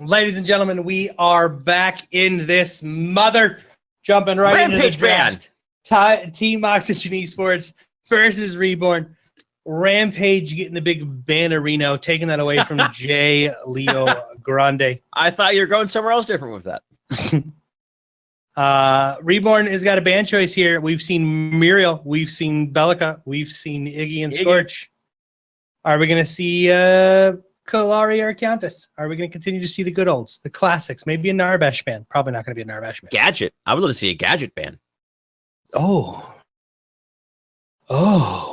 Ladies and gentlemen, we are back in this mother, jumping right into the draft. Team Oxygen Esports versus Reborn. Rampage getting the big Bannerino, taking that away from Jay Leo Grande. I thought you were going somewhere else different with that. Reborn has got a ban choice here. We've seen Muriel, we've seen Belica, we've seen Iggy and Scorch. Are we going to see Kalari or Countess? Are we going to continue to see the good olds, the classics? Maybe a Narbash ban. Probably not going to be a Narbash ban. Gadget. I would love to see a Gadget ban. Oh,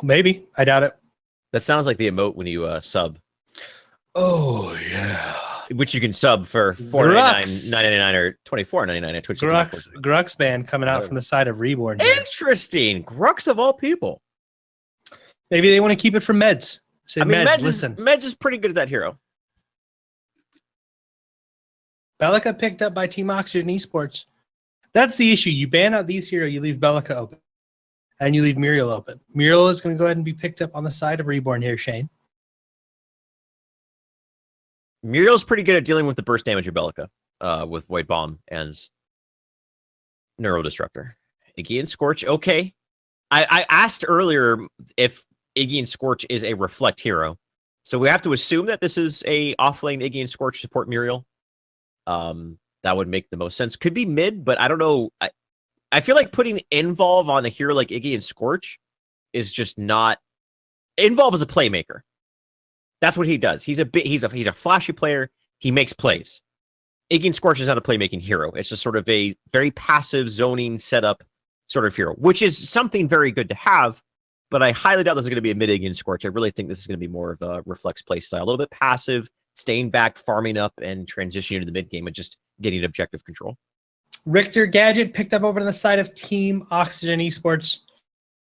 maybe. I doubt it. That sounds like the emote when you sub. Oh, yeah. Which you can sub for $4.99 or $24.99 at Twitch. Grux ban coming out from the side of Reborn. Interesting. Grux of all people. Maybe they want to keep it from Meds. Say, Meds is pretty good at that hero. Belica picked up by Team Oxygen Esports. That's the issue. You ban out these heroes, you leave Belica open. And you leave Muriel open. Muriel is going to go ahead and be picked up on the side of Reborn here, Shane. Muriel's pretty good at dealing with the burst damage of Belica with Void Bomb and Neuro Disruptor. Iggy and Scorch, okay. I asked earlier if Iggy and Scorch is a Reflect hero. So we have to assume that this is a offlane Iggy and Scorch support Muriel. That would make the most sense. Could be mid, but I don't know. I feel like putting Involve on a hero like Iggy and Scorch is just not. Involve is a playmaker. That's what he does. He's a flashy player. He makes plays. Iggy and Scorch is not a playmaking hero. It's just sort of a very passive zoning setup sort of hero, which is something very good to have. But I highly doubt this is going to be a mid Iggy and Scorch. I really think this is going to be more of a Reflex play style, a little bit passive, staying back, farming up, and transitioning to the mid game and just getting objective control. Richter Gadget picked up over to the side of Team Oxygen Esports.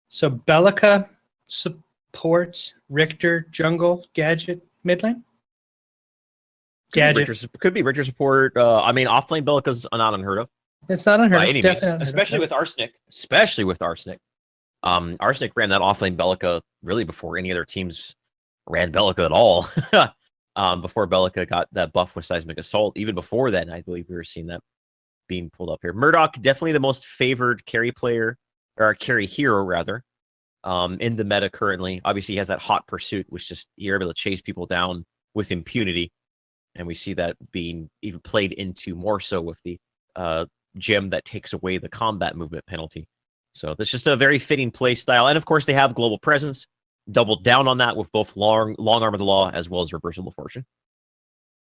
So Belica supports Richter jungle, Gadget mid lane. Gadget could be Richter support. I mean, offlane Belica's not unheard of. It's not unheard of, especially with Arsenic. Arsenic ran that offlane Belica really before any other teams ran Belica at all. Before Belica got that buff with Seismic Assault, even before then, I believe we were seeing that being pulled up here. Murdoch, definitely the most favored carry player, or carry hero rather, in the meta currently. Obviously, he has that hot pursuit, which just you're able to chase people down with impunity, and we see that being even played into more so with the gem that takes away the combat movement penalty. So that's just a very fitting play style, and of course they have global presence. Doubled down on that with both long arm of the law as well as reversible fortune.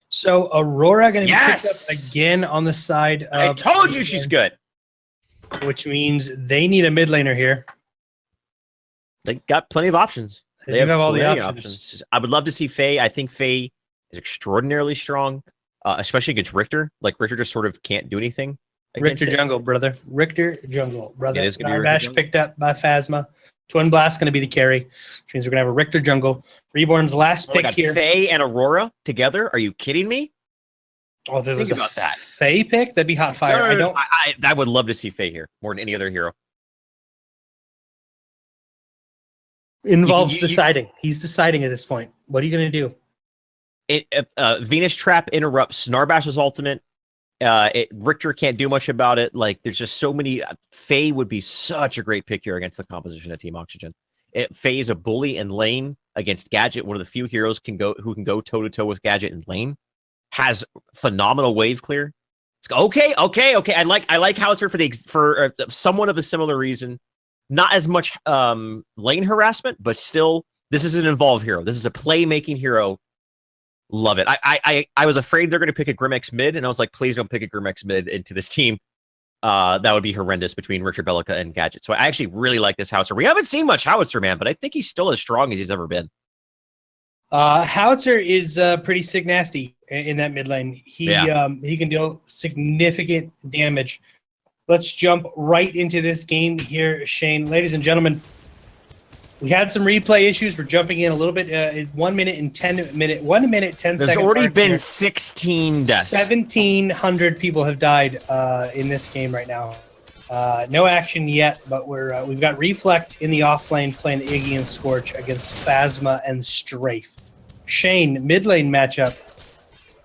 So Aurora going to be picked up again on the side of... I told you she's good. Which means they need a mid laner here. They got plenty of options. They have all the options. I would love to see Faye. I think Faye is extraordinarily strong, especially against Richter. Like, Richter just sort of can't do anything. Richter jungle, brother. Richter jungle, brother. It is going to be Richter jungle. Picked up by Phasma. Twin Blast going to be the carry, which means we're going to have a Richter jungle. Reborn's last pick here. Faye and Aurora together? Are you kidding me? Oh, there was about that. Faye pick? That'd be hot fire. No. I would love to see Faye here more than any other hero. Involves deciding. He's deciding at this point. What are you going to do? Venus Trap interrupts Snarbash's ultimate. Richter can't do much about it. Like, there's just so many. Faye would be such a great pick here against the composition of Team Oxygen. Faye is a bully in lane against Gadget, one of the few heroes who can go toe to toe with Gadget in lane. Has phenomenal wave clear. It's okay. I like Howitzer for somewhat of a similar reason. Not as much lane harassment, but still, this is an involved hero. This is a playmaking hero. Love it. I was afraid they're going to pick a Grimex mid, and I was like, please don't pick a Grimex mid into this team. That would be horrendous between Richard Belica and Gadget. So I actually really like this Howitzer. We haven't seen much Howitzer, man, but I think he's still as strong as he's ever been. Howitzer is pretty sick nasty in that mid lane. He can deal significant damage. Let's jump right into this game here, Shane. Ladies and gentlemen, we had some replay issues. We're jumping in a little bit. 1 minute and 10 seconds. There's already been 16 deaths. 1,700 people have died in this game right now. No action yet, but we've got Reflect in the off lane playing Iggy and Scorch against Phasma and Strafe. Shane, mid lane matchup.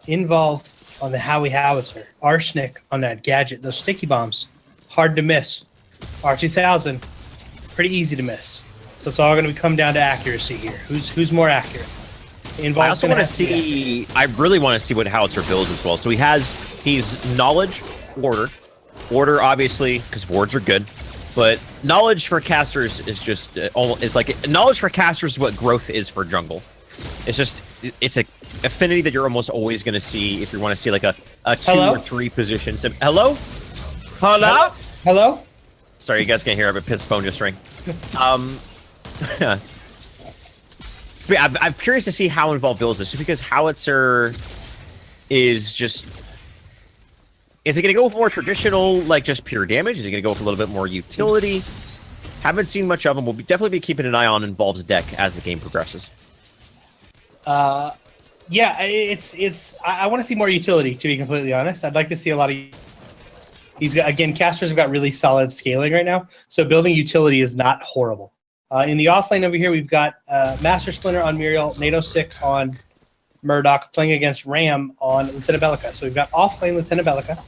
Involve on the Howie Howitzer. Arsenic on that gadget. Those sticky bombs, hard to miss. R2000, pretty easy to miss. So it's all going to come down to accuracy here. Who's more accurate? I also want to see. I really want to see what Howitzer builds as well. So he's knowledge, order, obviously because wards are good, but knowledge for casters is just is like knowledge for casters is what growth is for jungle. It's a affinity that you're almost always going to see if you want to see like a 2 or 3 position. So, hello. Sorry, you guys can't hear. I have a Pitt's phone just ring. I'm curious to see how involved builds this, just because Howitzer is just... Is he going to go with more traditional, like just pure damage? Is he going to go with a little bit more utility? Haven't seen much of him. We'll definitely be keeping an eye on Involve's deck as the game progresses. Yeah, I want to see more utility, to be completely honest. I'd like to see a lot of... Again, casters have got really solid scaling right now, so building utility is not horrible. In the offlane over here, we've got Master Splinter on Muriel, NATO 6 on Murdoch, playing against Ram on Lieutenant Bellica. So we've got offlane Lieutenant Bellica.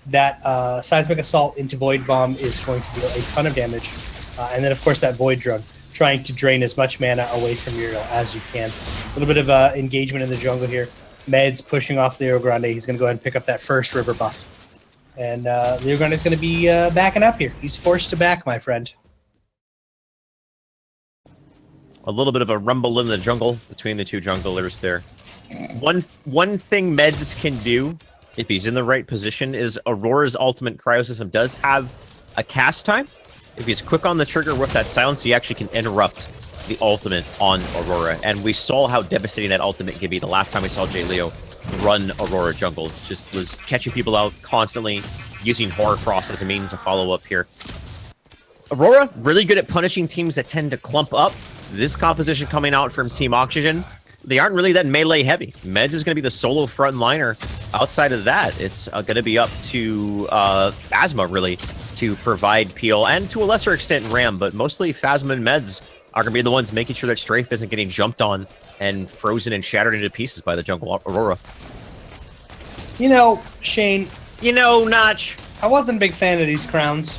That Seismic Assault into Void Bomb is going to deal a ton of damage. And then, of course, that Void Drone, trying to drain as much mana away from Muriel as you can. A little bit of engagement in the jungle here. Med's pushing off Leo Grande. He's going to go ahead and pick up that first river buff. And Leo Grande is going to be backing up here. He's forced to back, my friend. A little bit of a rumble in the jungle between the two junglers there. One thing Meds can do, if he's in the right position, is Aurora's ultimate cryo system does have a cast time. If he's quick on the trigger with that silence, he actually can interrupt the ultimate on Aurora. And we saw how devastating that ultimate can be the last time we saw J. Leo run Aurora jungle. Just was catching people out constantly, using Horror Frost as a means of follow-up here. Aurora, really good at punishing teams that tend to clump up. This composition coming out from Team Oxygen, they aren't really that melee heavy. Meds is going to be the solo frontliner. Outside of that, it's going to be up to Phasma, really, to provide peel, and to a lesser extent Ram, but mostly Phasma and Meds are going to be the ones making sure that Strafe isn't getting jumped on and frozen and shattered into pieces by the jungle Aurora. You know, Shane. You know, Notch. I wasn't a big fan of these crowns.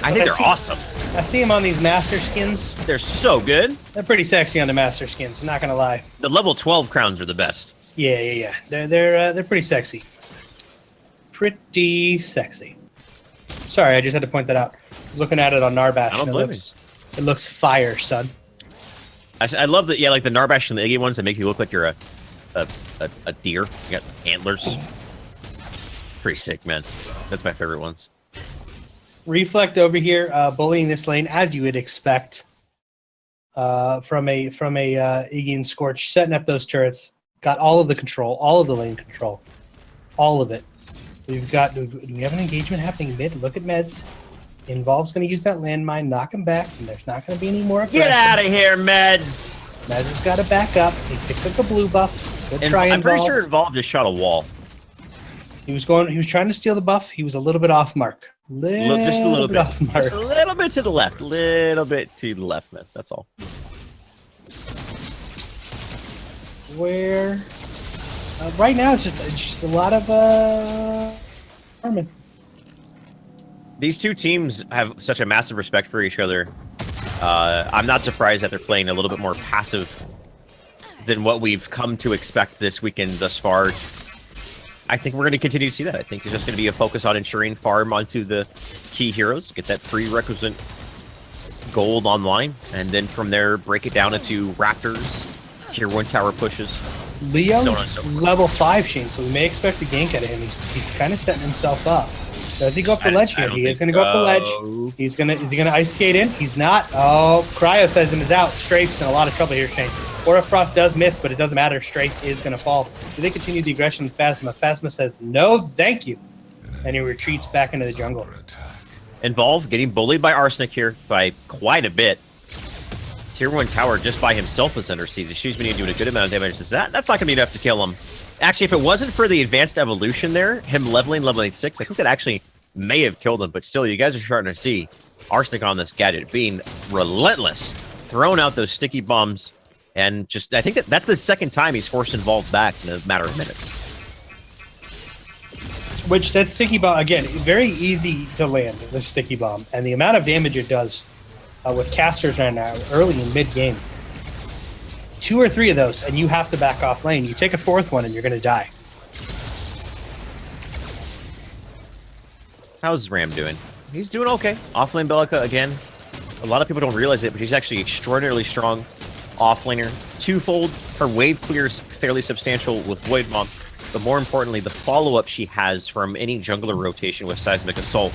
I think they're awesome. I see them on these master skins. They're so good. They're pretty sexy on the master skins, I'm not gonna lie. The level 12 crowns are the best. Yeah. They're pretty sexy. Pretty sexy. Sorry, I just had to point that out. Looking at it on Narbash. I don't blame you. It looks fire, son. I love that. Yeah, like the Narbash and the Iggy ones that make you look like you're a deer. You got antlers. Pretty sick, man. That's my favorite ones. Reflect over here, bullying this lane as you would expect from a Iggy and Scorch, setting up those turrets. Got all of the control, all of the lane control, all of it. We've got. Do we have an engagement happening mid? Look at Meds. Involve's going to use that landmine, knock him back, and there's not going to be any more aggression. Get out of here, Meds. Meds has got to back up. He picked up the blue buff. Good try, I'm pretty sure Involve just shot a wall. He was trying to steal the buff. He was a little bit off mark. Just a little bit. Off mark. Just a little bit to the left. Little bit to the left, man. That's all. Where? Right now, it's just a lot of Armin. These two teams have such a massive respect for each other. I'm not surprised that they're playing a little bit more passive than what we've come to expect this weekend thus far. I think we're going to continue to see that. I think there's just going to be a focus on ensuring farm onto the key heroes, get that prerequisite gold online, and then from there break it down into Raptors, tier 1 tower pushes. Leo's level 5, Shane, so we may expect a gank out of him. He's kind of setting himself up. Does he go up the ledge here? He is going to go up the ledge. Is he going to ice skate in? He's not. Oh, Cryo says him is out. Strafe's in a lot of trouble here, Shane. Aura Frost does miss, but it doesn't matter. Strafe is going to fall. Do they continue the aggression with Phasma? Phasma says, no, thank you. And he retreats back into the jungle. Involve getting bullied by Arsenic here by quite a bit. Tier 1 tower just by himself is under siege. Excuse me, doing a good amount of damage. That's not going to be enough to kill him. Actually, if it wasn't for the advanced evolution there, him leveling level 6, I think that actually may have killed him. But still, you guys are starting to see Arsenic on this gadget being relentless, throwing out those sticky bombs. And just, I think that's the second time he's forced Involved back in a matter of minutes. Which that sticky bomb, again, very easy to land, the sticky bomb. And the amount of damage it does with casters right now, early and mid-game. 2 or 3 of those, and you have to back off lane. You take a 4th one, and you're going to die. How's Ram doing? He's doing okay. Offlane Belica, again. A lot of people don't realize it, but she's actually extraordinarily strong offlaner. Twofold, her wave clear is fairly substantial with Void Bomb. But more importantly, the follow-up she has from any jungler rotation with Seismic Assault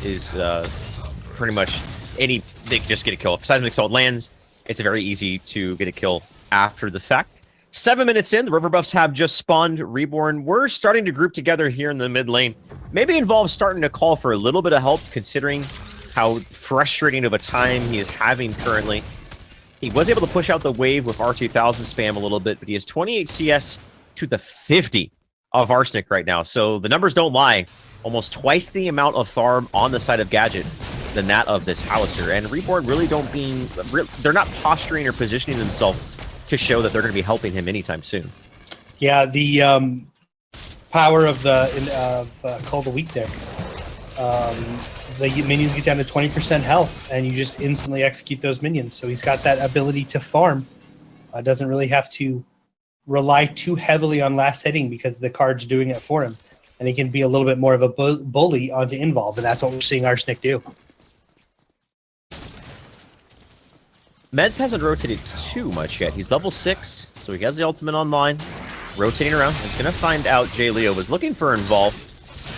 is pretty much they can just get a kill. If Seismic Assault lands, it's very easy to get a kill after the fact. 7 minutes in, the River Buffs have just spawned Reborn. We're starting to group together here in the mid lane. Maybe Involve's starting to call for a little bit of help, considering how frustrating of a time he is having currently. He was able to push out the wave with R2000 spam a little bit, but he has 28 CS to the 50 of Arsenic right now. So the numbers don't lie. Almost twice the amount of farm on the side of Gadget than that of this Howitzer. And Reborn really they're not posturing or positioning themselves to show that they're going to be helping him anytime soon. Yeah, the power of Call the Weak there. The minions get down to 20% health, and you just instantly execute those minions. So he's got that ability to farm. Doesn't really have to rely too heavily on last hitting because the card's doing it for him. And he can be a little bit more of a bully onto Involve, and that's what we're seeing Arsenic do. Meds hasn't rotated too much yet. He's level 6, so he has the ultimate online. Rotating around. He's going to find out Jay Leo was looking for Involve.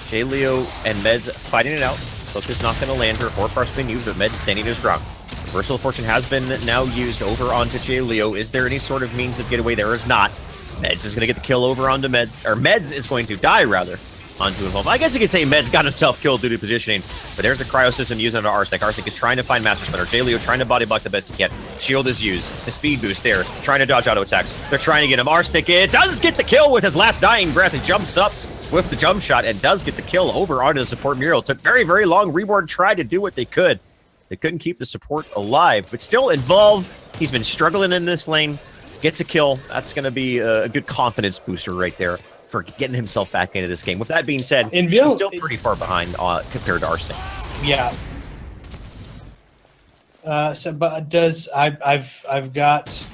Jay Leo and Meds fighting it out. Hook is not going to land her. Horfar's been used, but Meds standing his ground. Reversal of Fortune has been now used over onto Jay Leo. Is there any sort of means of getaway? There is not. Meds is going to get the kill over onto Meds is going to die, rather, onto Involve. I guess you could say Meds got himself killed due to positioning, but there's a cryo system used onto Arsenic. Arsenic is trying to find Master Splinter. Jay Leo trying to body block the best he can. Shield is used. The speed boost there. Trying to dodge auto attacks. They're trying to get him. Arsenic does get the kill with his last dying breath and jumps up with the jump shot and does get the kill over onto the support Muriel. Took very, very long. Reborn tried to do what they could. They couldn't keep the support alive, but still Involve. He's been struggling in this lane. Gets a kill. That's going to be a good confidence booster right there for getting himself back into this game. With that being said, he's still pretty far behind compared to Arsenic. Yeah. I've got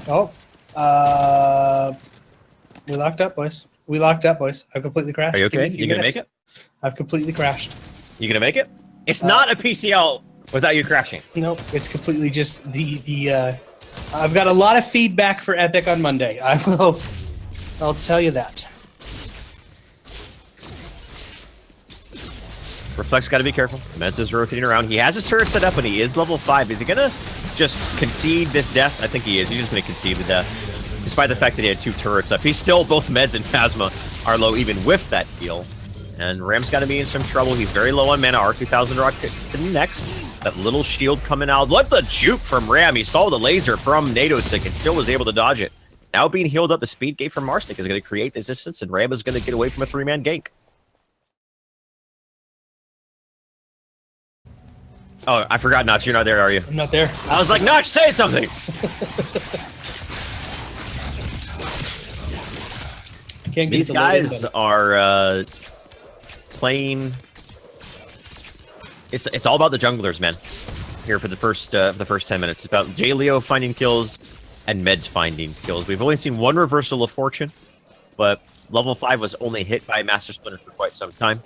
we locked up, boys. I've completely crashed. Are you okay? You gonna make it? I've completely crashed. You gonna make it? It's not a PCL without you crashing. Nope, it's completely just I've got a lot of feedback for Epic on Monday. I'll tell you that. Reflex got to be careful. Meds is rotating around. He has his turret set up, and he is level 5. Is he going to just concede this death? I think he is. He's just going to concede the death. Despite the fact that he had 2 turrets up. He's still, both Meds and Phasma are low even with that heal. And Ram's got to be in some trouble. He's very low on mana. R2000 rocket next. That little shield coming out. What the juke from Ram. He saw the laser from Nadosic and still was able to dodge it. Now being healed up, the speed gate from Arsenic is going to create resistance, and Ram is going to get away from a 3-man gank. Oh, I forgot, Notch. You're not there, are you? I'm not there. I was like, Notch, say something! These guys are playing... It's all about the junglers, man. Here for the first 10 minutes. It's about Jay Leo finding kills and Meds finding kills. We've only seen one reversal of Fortune, but level 5 was only hit by Master Splinter for quite some time.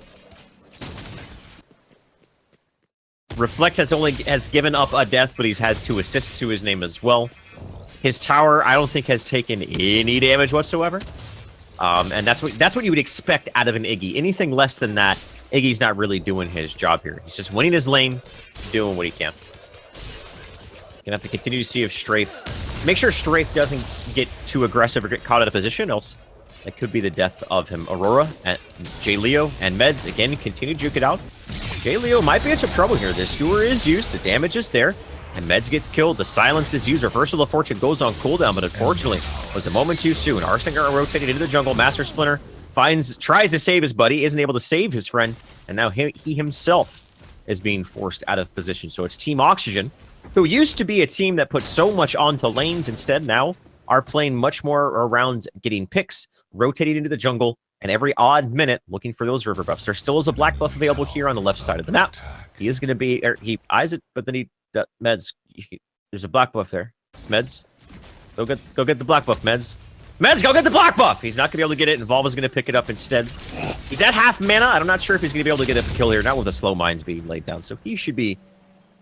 Reflect has given up a death, but he has 2 assists to his name as well. His tower, I don't think, has taken any damage whatsoever. And that's what you would expect out of an Iggy. Anything less than that, Iggy's not really doing his job here. He's just winning his lane, doing what he can. Gonna have to continue to see if Strafe... Make sure Strafe doesn't get too aggressive or get caught out of position, else that could be the death of him. Aurora, and Jay Leo, and Meds, again, continue to juke it out. Jay Leo might be in some trouble here. The Skewer is used, the damage is there, and Meds gets killed. The silence is used. Reversal of Fortune goes on cooldown, but unfortunately, was a moment too soon. Arsenic rotated into the jungle. Master Splinter tries to save his buddy, isn't able to save his friend, and now he himself is being forced out of position. So it's Team Oxygen, who used to be a team that put so much onto lanes, instead now are playing much more around getting picks, rotating into the jungle, and every odd minute looking for those river buffs. There still is a black buff available here on the left side of the map. He is going to be, he eyes it, but then he, Meds, there's a black buff there. Meds, go get the black buff, Meds. Meds, go get the black buff! He's not going to be able to get it, and Volva's going to pick it up instead. He's at half mana. I'm not sure if he's going to be able to get a kill here, not with the slow mines being laid down, so he should be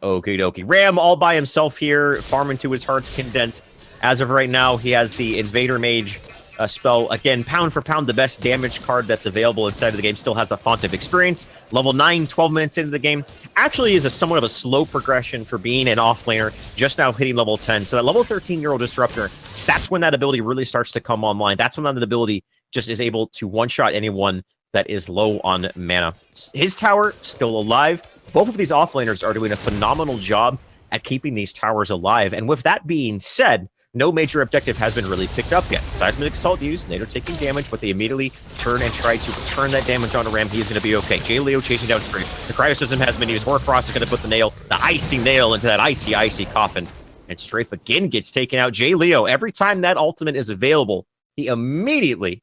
okie dokie. Ram all by himself here, farming to his heart's content. As of right now, he has the Invader Mage spell. Again, pound for pound, the best damage card that's available inside of the game. Still has the Font of Experience. Level 9, 12 minutes into the game. Actually is a somewhat of a slow progression for being an offlaner, just now hitting level 10. So that level 13 Euro Disruptor, that's when that ability really starts to come online. That's when that ability just is able to one-shot anyone that is low on mana. His tower still alive. Both of these offlaners are doing a phenomenal job at keeping these towers alive. And with that being said, no major objective has been really picked up yet. Seismic Assault used, Nader taking damage, but they immediately turn and try to return that damage on a Ram. He is going to be okay. J. Leo chasing down Strafe. The Cryocism has been used. Hoarfrost is going to put the icy nail into that icy coffin. And Strafe again gets taken out. J. Leo, every time that ultimate is available, he immediately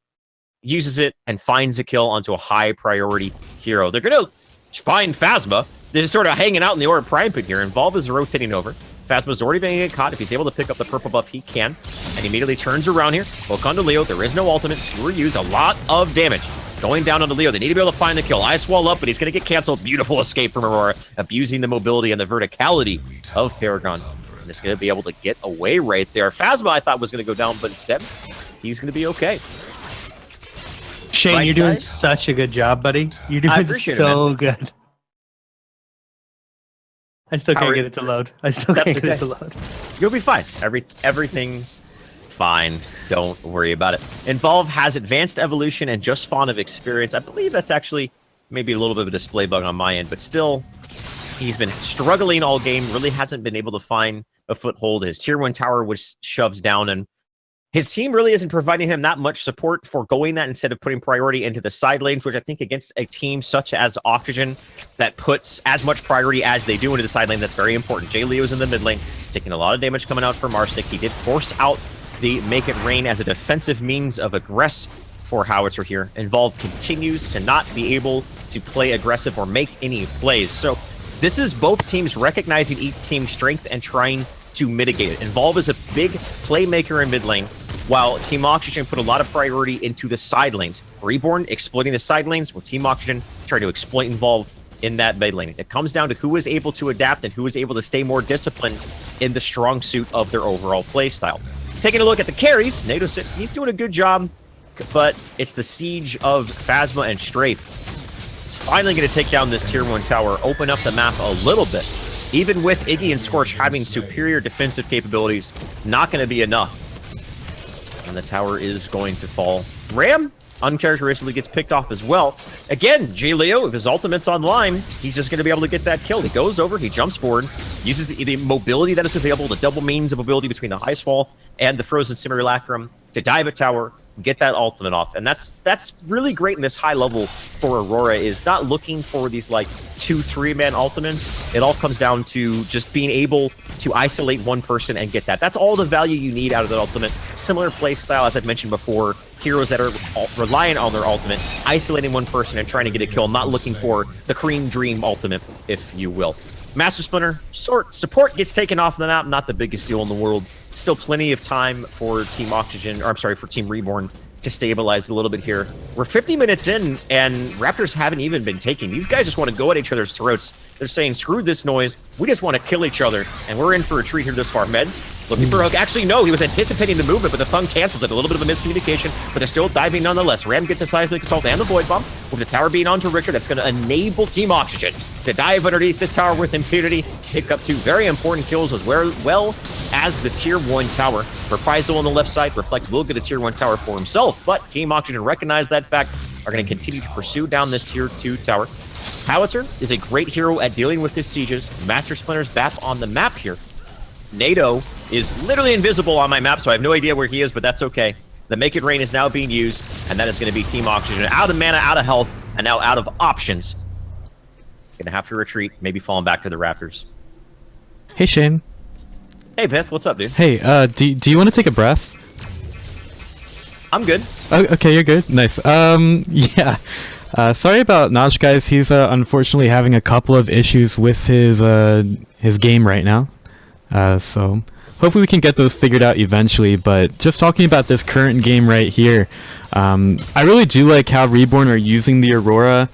uses it and finds a kill onto a high priority hero. They're going to find Phasma. They're just sort of hanging out in the Aura Prime Pit here, and Volv is rotating over. Phasma's already been getting caught. If he's able to pick up the purple buff, he can. And immediately turns around here. Hook onto Leo. There is no ultimate. Skewer used a lot of damage. Going down onto Leo. They need to be able to find the kill. Ice wall up, but he's going to get canceled. Beautiful escape from Aurora, abusing the mobility and the verticality of Paragon. And it's going to be able to get away right there. Phasma, I thought, was going to go down, but instead, he's going to be okay. Shane, Right you're doing side? such a good job, buddy. You're doing so good. I still can't get it to load. I still can't get it to load. You'll be fine. Everything's fine. Don't worry about it. Involve has Advanced Evolution and just Font of Experience. I believe that's actually maybe a little bit of a display bug on my end, but still, he's been struggling all game. Really hasn't been able to find a foothold. His Tier 1 tower was shoved down, and his team really isn't providing him that much support for going that instead of putting priority into the side lanes, which I think against a team such as Oxygen that puts as much priority as they do into the side lane, that's very important. J. Leo's in the mid lane, taking a lot of damage coming out from Arsenic. He did force out the Make It Rain as a defensive means of aggress for Howitzer here. Involve continues to not be able to play aggressive or make any plays. So this is both teams recognizing each team's strength and trying to mitigate it. Involve is a big playmaker in mid lane, while Team Oxygen put a lot of priority into the side lanes. Reborn exploiting the side lanes, while Team Oxygen trying to exploit Involve in that mid lane. It comes down to who is able to adapt and who is able to stay more disciplined in the strong suit of their overall playstyle. Taking a look at the carries, Nadosit, he's doing a good job, but it's the siege of Phasma and Strafe. He's finally going to take down this Tier 1 tower, open up the map a little bit. Even with Iggy and Scorch having superior defensive capabilities, not going to be enough. And the tower is going to fall. Ram, uncharacteristically, gets picked off as well. Again, J. Leo, if his ultimate's online, he's just going to be able to get that kill. He goes over, he jumps forward, uses the mobility that is available, the double means of mobility between the Ice Wall and the Frozen Simulacrum to dive a tower, get that ultimate off. And that's really great in this high level for Aurora, is not looking for these like 2-3-man ultimates. It all comes down to just being able to isolate one person and get that. That's all the value you need out of that ultimate. Similar play style, as I've mentioned before, heroes that are reliant on their ultimate, isolating one person and trying to get a kill, not looking for the Korean Dream ultimate, if you will. Master Splinter, support gets taken off the map, not the biggest deal in the world. Still plenty of time for Team Oxygen, or I'm sorry, for Team Reborn to stabilize a little bit here. We're 50 minutes in, and Raptors haven't even been taking. These guys just want to go at each other's throats. They're saying, screw this noise. We just want to kill each other, and we're in for a treat here this far. Meds, looking for a hook. Actually, no, he was anticipating the movement, but the Thung cancels it. A little bit of a miscommunication, but they're still diving nonetheless. Ram gets a Seismic Assault and the Void Bomb. With the tower being onto Richard, that's going to enable Team Oxygen to dive underneath this tower with impunity, pick up 2 very important kills as well as the Tier 1 tower. Reprisal on the left side, Reflect will get a Tier 1 tower for himself, but Team Oxygen recognize that fact, are going to continue to pursue down this Tier 2 tower. Howitzer is a great hero at dealing with his sieges. Master Splinter's back on the map here. NATO is literally invisible on my map, so I have no idea where he is, but that's okay. The Make It Rain is now being used, and that is going to be Team Oxygen out of mana, out of health, and now out of options. Going to have to retreat, maybe falling back to the Raptors. Hey, Shane. Hey, Beth, what's up, dude? Hey, do you want to take a breath? I'm good. Oh, okay, you're good. Nice. Yeah. Sorry about Notch, guys. He's unfortunately having a couple of issues with his game right now. So hopefully we can get those figured out eventually. But just talking about this current game right here, I really do like how Reborn are using the Aurora.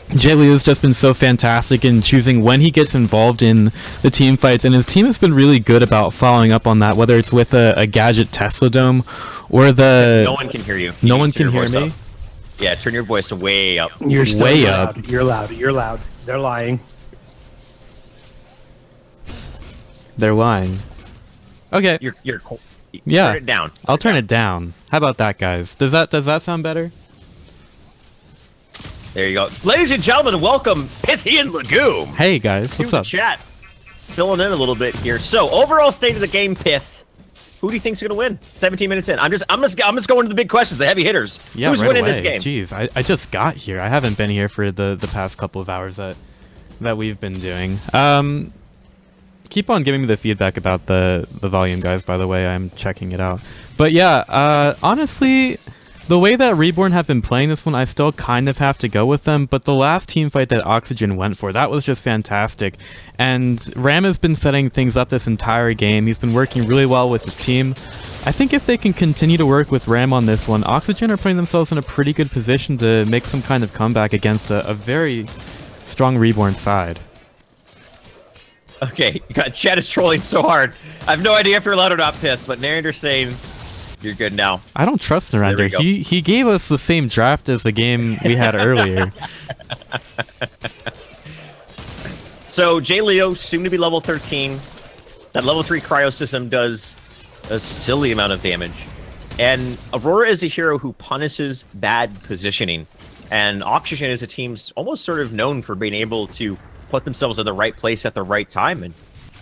Leo's just been so fantastic in choosing when he gets involved in the team fights, and his team has been really good about following up on that, whether it's with a gadget Tesla Dome or the... No one can hear you. No one can hear me? Up. Yeah, turn your voice way up. You're still way loud. up. You're loud. You're loud. They're lying. They're lying. Okay. Yeah. Turn it down. I'll turn it down. How about that, guys? Does that sound better? There you go. Ladies and gentlemen, welcome Pithy and Legume. Hey guys, what's to up? the chat. Filling in a little bit here. So, overall state of the game, Pith. Who do you think's gonna win? 17 minutes in. I'm just going to the big questions, the heavy hitters. Yeah, Who's right winning away. this game? Jeez, I just got here. I haven't been here for the past couple of hours that we've been doing. Keep on giving me the feedback about the volume, guys, by the way. I'm checking it out. But yeah, honestly, the way that Reborn have been playing this one, I still kind of have to go with them, but the last team fight that Oxygen went for, that was just fantastic. And Ram has been setting things up this entire game. He's been working really well with his team. I think if they can continue to work with Ram on this one, Oxygen are putting themselves in a pretty good position to make some kind of comeback against a very strong Reborn side. Okay, chat is trolling so hard. I have no idea if you're allowed or not, Pith, but Narender's saying you're good now. I don't trust So Narendra. He gave us the same draft as the game we had earlier. So, Leo, soon to be level 13. That level 3 cryo system does a silly amount of damage. And Aurora is a hero who punishes bad positioning. And Oxygen is a team's almost sort of known for being able to put themselves in the right place at the right time. And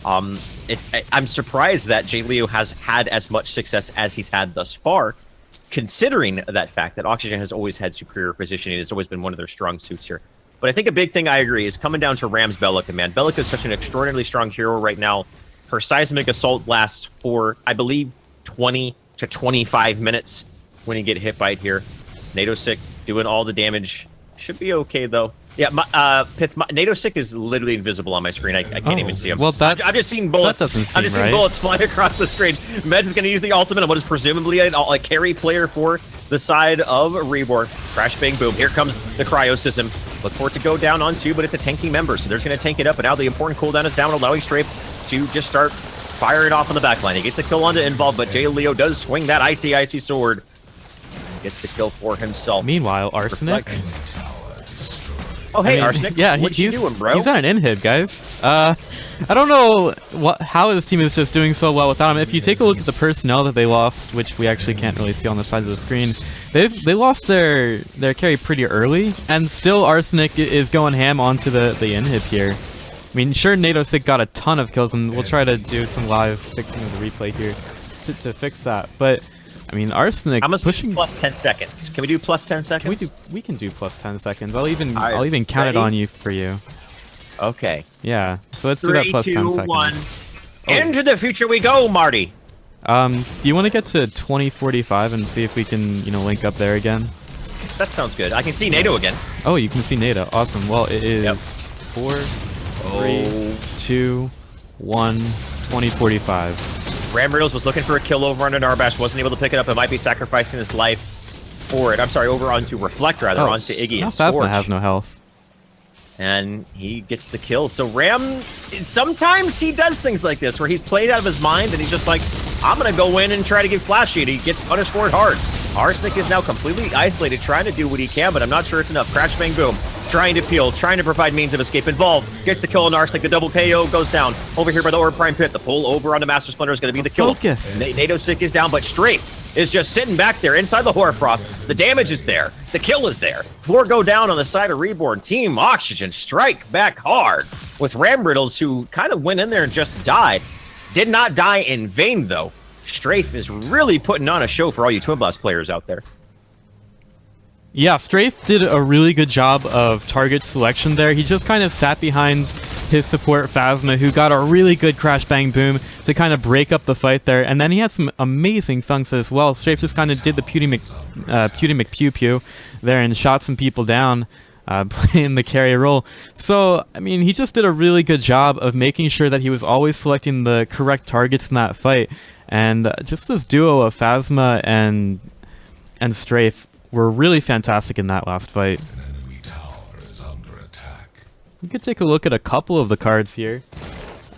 I'm surprised that Leo has had as much success as he's had thus far, considering that fact that Oxygen has always had superior positioning. It's always been one of their strong suits here. But I think a big thing I agree is coming down to Ram's Bellica, man. Bellica is such an extraordinarily strong hero right now. Her seismic assault lasts for, I believe, 20 to 25 minutes when you get hit by it here. NATO Sick doing all the damage. Should be okay, though. Yeah, Pith, NATO Sick is literally invisible on my screen. I can't even see him. Well, I've just seen bullets. I've just seen bullets flying across the screen. Meds is going to use the ultimate on what is presumably a carry player for the side of Reborn. Crash, bang, boom. Here comes the cryo system. Look for it to go down on 2, but it's a tanky member, so they're going to tank it up. But now the important cooldown is down, allowing Strafe to just start firing off on the backline. He gets the kill onto Involve, but Leo does swing that icy sword. Gets the kill for himself. Meanwhile, Arsenic. Oh, hey, Arsenic. Yeah, what you doing, bro? He's on an inhib, guys. I don't know how his team is just doing so well without him. If you take a look at the personnel that they lost, which we actually can't really see on the side of the screen, they lost their carry pretty early, and still Arsenic is going ham onto the inhib here. I mean, sure, NATO Sick got a ton of kills, and we'll try to do some live fixing of the replay here to fix that. But I mean, Arsenic pushing plus 10 seconds. Can we do plus 10 seconds? We can do plus 10 seconds. I'll even count it on you for you. Okay. Yeah. So let's do that plus 10 seconds. 1. Into the future we go, Marty. Do you want to get to 2045 and see if we can, link up there again? That sounds good. I can see NATO again. Oh, you can see NATO. Awesome. Well, it is 4, 3, 2, 1, 2045. Ram Riddles was looking for a kill over on an Narbash, wasn't able to pick it up, and might be sacrificing his life for it. I'm sorry, over onto Reflect, rather, onto Iggy and Scorch. Phasma has no health. And he gets the kill. So Ram, sometimes he does things like this, where he's played out of his mind, and he's just like, I'm going to go in and try to get flashy, and he gets punished for it hard. Arsenic is now completely isolated, trying to do what he can, but I'm not sure it's enough. Crash, bang, boom. Trying to peel, trying to provide means of escape. Involved, gets the kill on Arsenic. The double KO goes down. Over here by the Orb Prime Pit. The pull over on the Master Splinter is going to be the kill. Focus. NATO Sick is down, but Strafe is just sitting back there inside the Hoarfrost. The damage is there. The kill is there. Floor go down on the side of Reborn. Team Oxygen strike back hard with Ram Riddles, who kind of went in there and just died. Did not die in vain, though. Strafe is really putting on a show for all you Twin Blast players out there. Yeah, Strafe did a really good job of target selection there. He just kind of sat behind his support Phasma, who got a really good crash bang boom to kind of break up the fight there. And then he had some amazing thunks as well. Strafe just kind of did the Pewty McPew there and shot some people down, playing the carry role. So, I mean, he just did a really good job of making sure that he was always selecting the correct targets in that fight. And just this duo of Phasma and Strafe were really fantastic in that last fight. We could take a look at a couple of the cards here.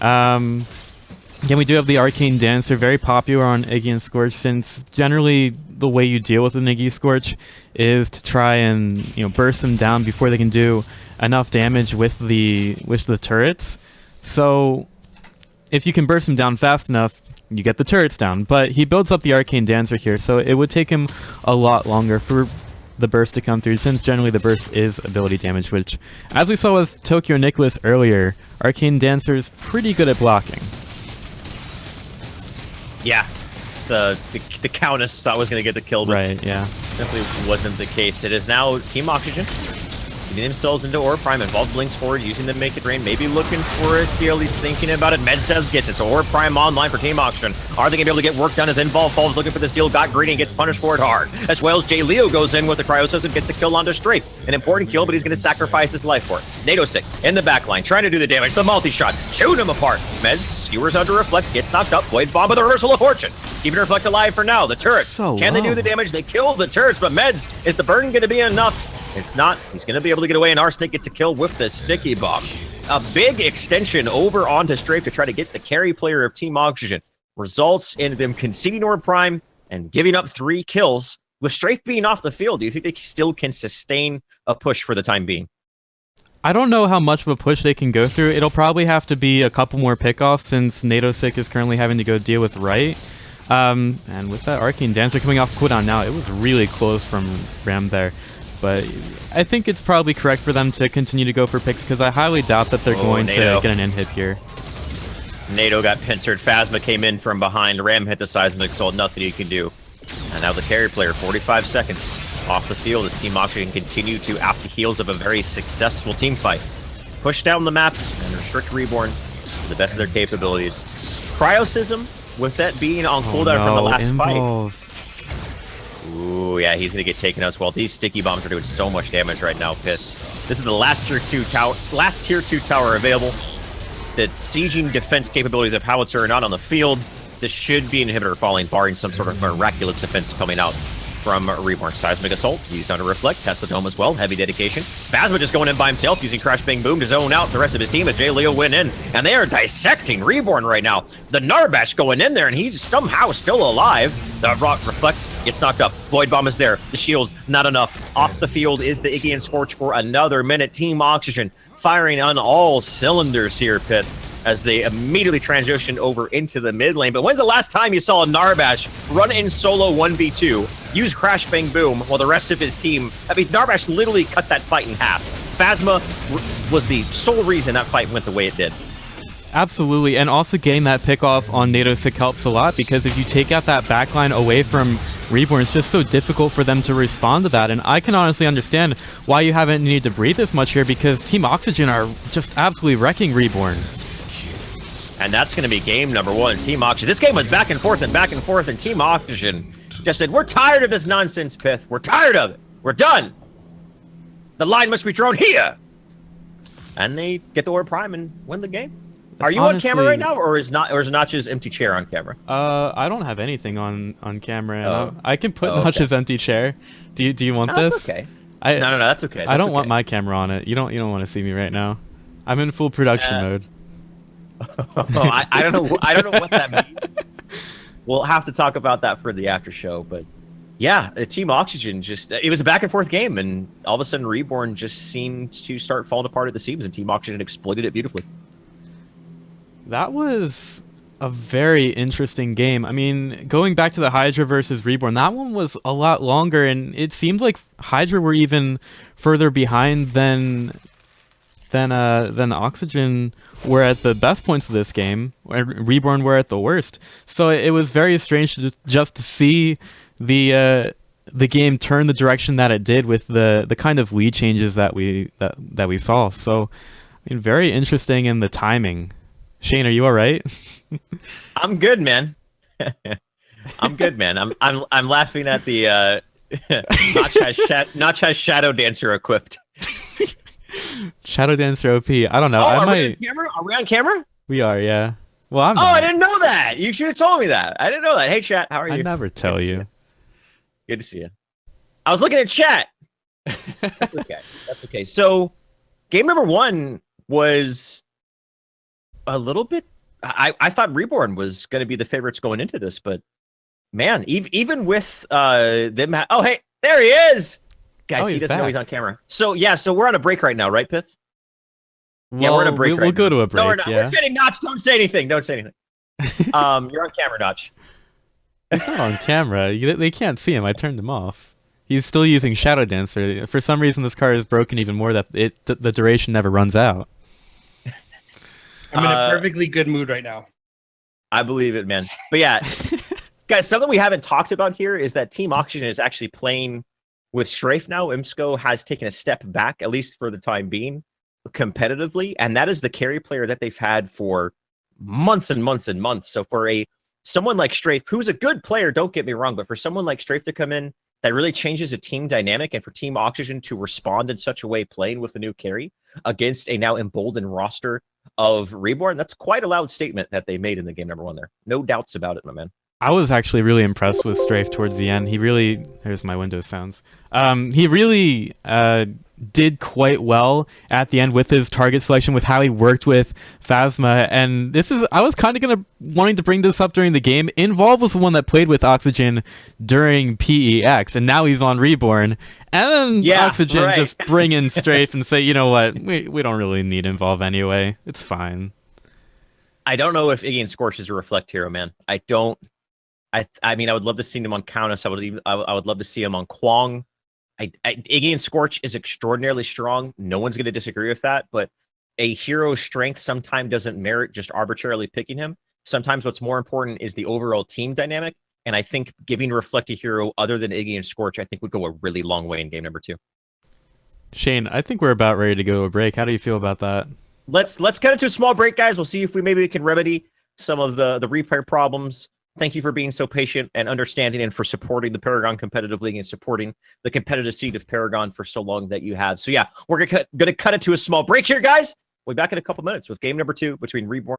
Again, we do have the Arcane Dancer, very popular on Iggy and Scorch, since generally the way you deal with an Iggy Scorch is to try and burst them down before they can do enough damage with the turrets. So if you can burst them down fast enough, you get the turrets down. But he builds up the Arcane Dancer here, so it would take him a lot longer for the burst to come through, since generally the burst is ability damage, which, as we saw with Tokyo Nicholas earlier, Arcane Dancer is pretty good at blocking. Yeah, the Countess thought was going to get the kill, but right, yeah, simply wasn't the case. It is now Team Oxygen getting themselves into Orb Prime. Involved blinks forward, using the Make It Rain, maybe looking for a steal. He's thinking about it. Meds does gets it, so Orb Prime online for Team Oxygen. Are they going to be able to get work done as Involved falls looking for the steal? Got greedy and gets punished for it hard. As well as Jay Leo goes in with the Cryosis and gets the kill onto Strafe. An important kill, but he's going to sacrifice his life for it. NATO sick in the back line, trying to do the damage. The multi-shot, shooting him apart. Meds skewers under Reflect, gets knocked up. Void Bomb with the Reversal of Fortune. Keeping Reflect alive for now. The turrets, can they do the damage? They kill the turrets, but Meds, is the burden going to be enough? It's not. He's going to be able to get away, and Arsenic gets a kill with the Sticky Bomb. A big extension over onto Strafe to try to get the carry player of Team Oxygen. Results in them conceding Orb Prime and giving up 3 kills. With Strafe being off the field, do you think they still can sustain a push for the time being? I don't know how much of a push they can go through. It'll probably have to be a couple more pickoffs, since NATO Sick is currently having to go deal with Right. And with that Arcane Dancer coming off cooldown now, it was really close from Ram there. But I think it's probably correct for them to continue to go for picks, because I highly doubt that they're going to get an inhib here. NATO got pincered. Phasma came in from behind. Ram hit the Seismic Assault. Nothing he can do. And now the carry player, 45 seconds off the field as Team Oxygen continue to, after heels of a very successful team fight, push down the map and restrict Reborn to the best of their capabilities. Cryosism, with that being on cooldown from the last fight. Ooh, yeah, he's going to get taken as well. These sticky bombs are doing so much damage right now, Pit. This is the last tier 2 tower available. The sieging defense capabilities of Howitzer are not on the field. This should be an inhibitor falling, barring some sort of miraculous defense coming out from Reborn. Seismic Assault, used on to Reflect, test the dome as well, heavy dedication. Phasma just going in by himself, using Crash Bang Boom to zone out the rest of his team, as Jay Leo went in, and they are dissecting Reborn right now. The Narbash going in there, and he's somehow still alive. The Rock Reflect gets knocked up. Void Bomb is there. The shield's not enough. Off the field is the Iggy and Scorch for another minute. Team Oxygen firing on all cylinders here, Pit, as they immediately transition over into the mid lane. But when's the last time you saw a Narbash run in solo 1v2, use Crash Bang Boom, while the rest of his team... I mean, Narbash literally cut that fight in half. Phasma was the sole reason that fight went the way it did. Absolutely, and also getting that pick off on NATO Sick helps a lot, because if you take out that backline away from Reborn, it's just so difficult for them to respond to that. And I can honestly understand why you haven't needed to breathe this much here, because Team Oxygen are just absolutely wrecking Reborn. And that's going to be game number 1. Team Oxygen. This game was back and forth, and Team Oxygen just said, we're tired of this nonsense, Pith. We're tired of it. We're done. The line must be drawn here. And they get the Orb Prime and win the game. Are you honestly on camera right now, or is Notch's empty chair on camera? I don't have anything on camera. Oh. I can put Notch's empty chair. Do you want this? That's okay. No, that's okay. I don't want my camera on it. You don't want to see me right now. I'm in full production mode. I don't know what that means. We'll have to talk about that for the after show, but yeah, Team Oxygen just, it was a back and forth game, and all of a sudden Reborn just seemed to start falling apart at the seams, and Team Oxygen exploited it beautifully. That was a very interesting game. I mean, going back to the Hydra versus Reborn, that one was a lot longer, and it seemed like Hydra were even further behind than Oxygen were at the best points of this game, and Reborn were at the worst. So it was very strange just to see the game turn the direction that it did with the kind of lead changes that we saw. So mean, very interesting in the timing. Shane, are you all right? I'm good, man. I'm good, man. I'm laughing at the Notch has Shadow Dancer equipped. Shadow Dancer OP. I don't know. Oh, I are might. we on camera? Are we on camera? We are, yeah. Well, I'm Oh, not. I didn't know that. You should have told me that. I didn't know that. Hey, chat, how are you? I never tell you. Good to see you. I was looking at chat. That's okay. That's okay. So, game number 1 was a little bit. I thought Reborn was going to be the favorites going into this, but man, even with them. Oh, hey, there he is, guys. He doesn't know he's on camera. So yeah, so we're on a break right now, right, Pith? Well, yeah, we're on a break. We'll go to a break. No, we're not. Yeah. We're kidding, Notch. Don't say anything. Don't say anything. You're on camera, Notch. He's not on camera. They can't see him. I turned him off. He's still using Shadow Dancer. For some reason, this card is broken even more that the duration never runs out. I'm in a perfectly good mood right now. I believe it, man. But yeah, guys, something we haven't talked about here is that Team Oxygen is actually playing with Strafe now. Imsco has taken a step back, at least for the time being, competitively, and that is the carry player that they've had for months and months and months. So for someone like Strafe, who's a good player, don't get me wrong, but for someone like Strafe to come in, that really changes a team dynamic, and for Team Oxygen to respond in such a way, playing with a new carry against a now emboldened roster of Reborn, that's quite a loud statement that they made in the game number 1 there. No doubts about it, my man. I was actually really impressed with Strafe towards the end. He really, there's my Windows sounds. He really did quite well at the end with his target selection, with how he worked with Phasma. And I was kind of wanting to bring this up during the game. Involve was the one that played with Oxygen during PEX, and now he's on Reborn. And then Oxygen just bring in Strafe and say, you know what, we don't really need Involve anyway. It's fine. I don't know if Iggy and Scorch is a reflect hero, man. I mean, I would love to see him on Countess. I would love to see him on Kwong. Iggy and Scorch is extraordinarily strong. No one's going to disagree with that. But a hero's strength sometimes doesn't merit just arbitrarily picking him. Sometimes what's more important is the overall team dynamic. And I think giving Reflect a hero other than Iggy and Scorch, I think would go a really long way in game number 2. Shane, I think we're about ready to go to a break. How do you feel about that? Let's cut into a small break, guys. We'll see if we can remedy some of the replay problems. Thank you for being so patient and understanding, and for supporting the Paragon Competitive League and supporting the competitive seed of Paragon for so long that you have. So yeah, we're gonna cut into a small break here, guys. We'll be back in a couple minutes with game number 2 between Reborn